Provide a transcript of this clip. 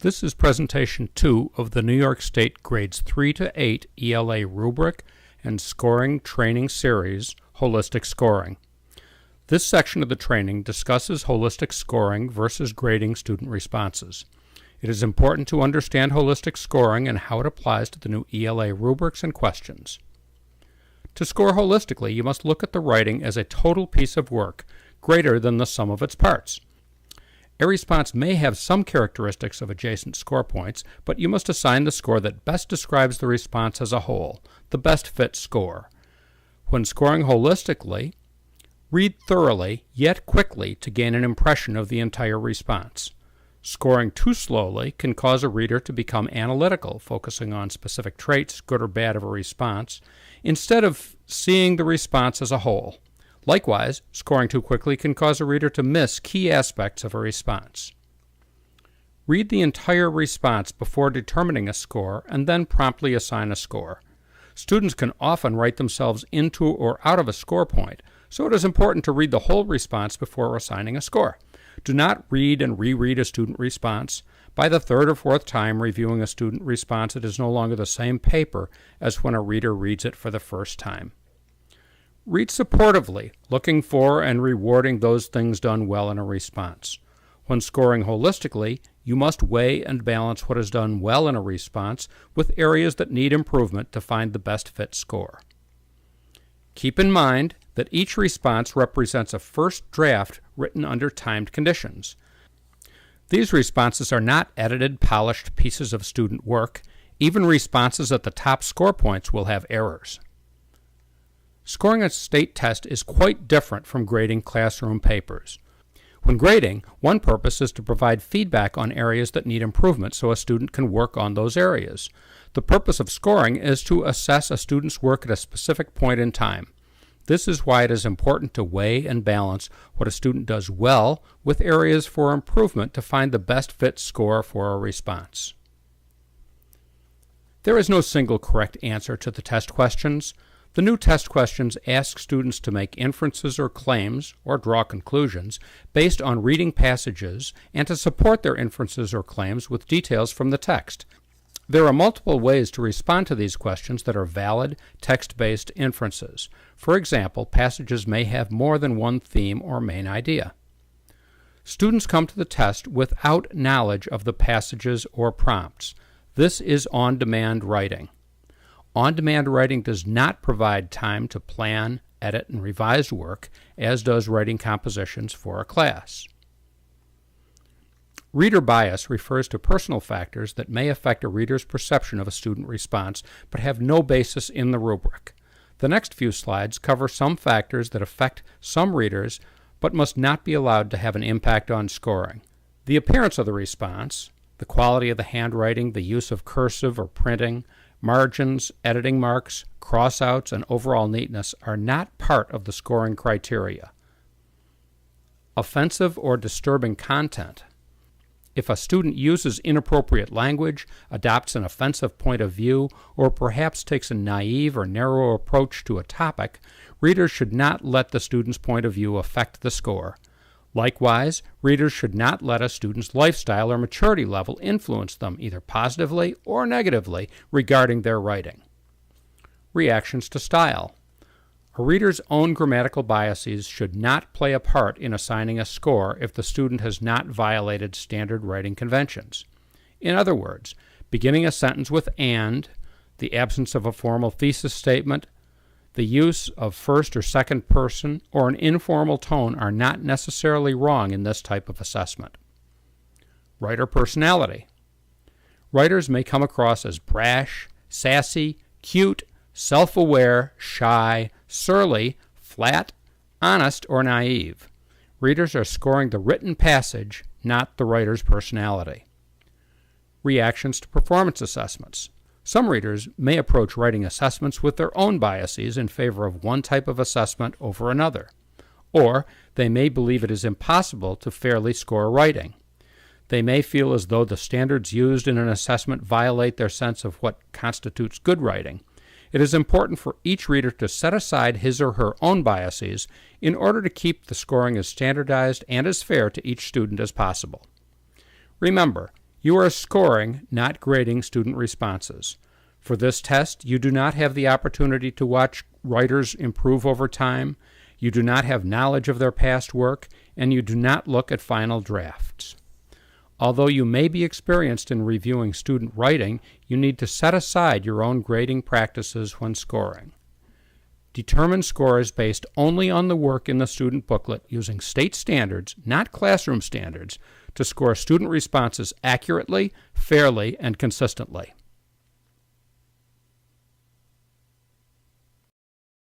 This is presentation 2 of the New York State Grades 3 to 8 ELA Rubric and Scoring Training Series, Holistic Scoring. This section of the training discusses holistic scoring versus grading student responses. It is important to understand holistic scoring and how it applies to the new ELA rubrics and questions. To score holistically, you must look at the writing as a total piece of work, greater than the sum of its parts. A response may have some characteristics of adjacent score points, but you must assign the score that best describes the response as a whole, the best fit score. When scoring holistically, read thoroughly, yet quickly, to gain an impression of the entire response. Scoring too slowly can cause a reader to become analytical, focusing on specific traits, good or bad, of a response, instead of seeing the response as a whole. Likewise, scoring too quickly can cause a reader to miss key aspects of a response. Read the entire response before determining a score and then promptly assign a score. Students can often write themselves into or out of a score point, so it is important to read the whole response before assigning a score. Do not read and reread a student response. By the third or fourth time reviewing a student response, it is no longer the same paper as when a reader reads it for the first time. Read supportively, looking for and rewarding those things done well in a response. When scoring holistically, you must weigh and balance what is done well in a response with areas that need improvement to find the best fit score. Keep in mind that each response represents a first draft written under timed conditions. These responses are not edited, polished pieces of student work. Even responses at the top score points will have errors. Scoring a state test is quite different from grading classroom papers. When grading, one purpose is to provide feedback on areas that need improvement so a student can work on those areas. The purpose of scoring is to assess a student's work at a specific point in time. This is why it is important to weigh and balance what a student does well with areas for improvement to find the best fit score for a response. There is no single correct answer to the test questions. The new test questions ask students to make inferences or claims, or draw conclusions, based on reading passages, and to support their inferences or claims with details from the text. There are multiple ways to respond to these questions that are valid, text-based inferences. For example, passages may have more than one theme or main idea. Students come to the test without knowledge of the passages or prompts. This is on-demand writing. On-demand writing does not provide time to plan, edit, and revise work, as does writing compositions for a class. Reader bias refers to personal factors that may affect a reader's perception of a student response but have no basis in the rubric. The next few slides cover some factors that affect some readers but must not be allowed to have an impact on scoring. The appearance of the response, the quality of the handwriting, the use of cursive or printing, margins, editing marks, crossouts, and overall neatness are not part of the scoring criteria. Offensive or disturbing content. If a student uses inappropriate language, adopts an offensive point of view, or perhaps takes a naive or narrow approach to a topic, readers should not let the student's point of view affect the score. Likewise, readers should not let a student's lifestyle or maturity level influence them either positively or negatively regarding their writing. Reactions to style. A reader's own grammatical biases should not play a part in assigning a score if the student has not violated standard writing conventions. In other words, beginning a sentence with "and," the absence of a formal thesis statement, the use of first or second person, or an informal tone are not necessarily wrong in this type of assessment. Writer personality. Writers may come across as brash, sassy, cute, self-aware, shy, surly, flat, honest, or naive. Readers are scoring the written passage, not the writer's personality. Reactions to performance assessments. Some readers may approach writing assessments with their own biases in favor of one type of assessment over another, or they may believe it is impossible to fairly score writing. They may feel as though the standards used in an assessment violate their sense of what constitutes good writing. It is important for each reader to set aside his or her own biases in order to keep the scoring as standardized and as fair to each student as possible. Remember, You are scoring, not grading student responses. For this test, you do not have the opportunity to watch writers improve over time, you do not have knowledge of their past work, and you do not look at final drafts. Although you may be experienced in reviewing student writing, you need to set aside your own grading practices when scoring. Determine scores based only on the work in the student booklet using state standards, not classroom standards, to score student responses accurately, fairly, and consistently.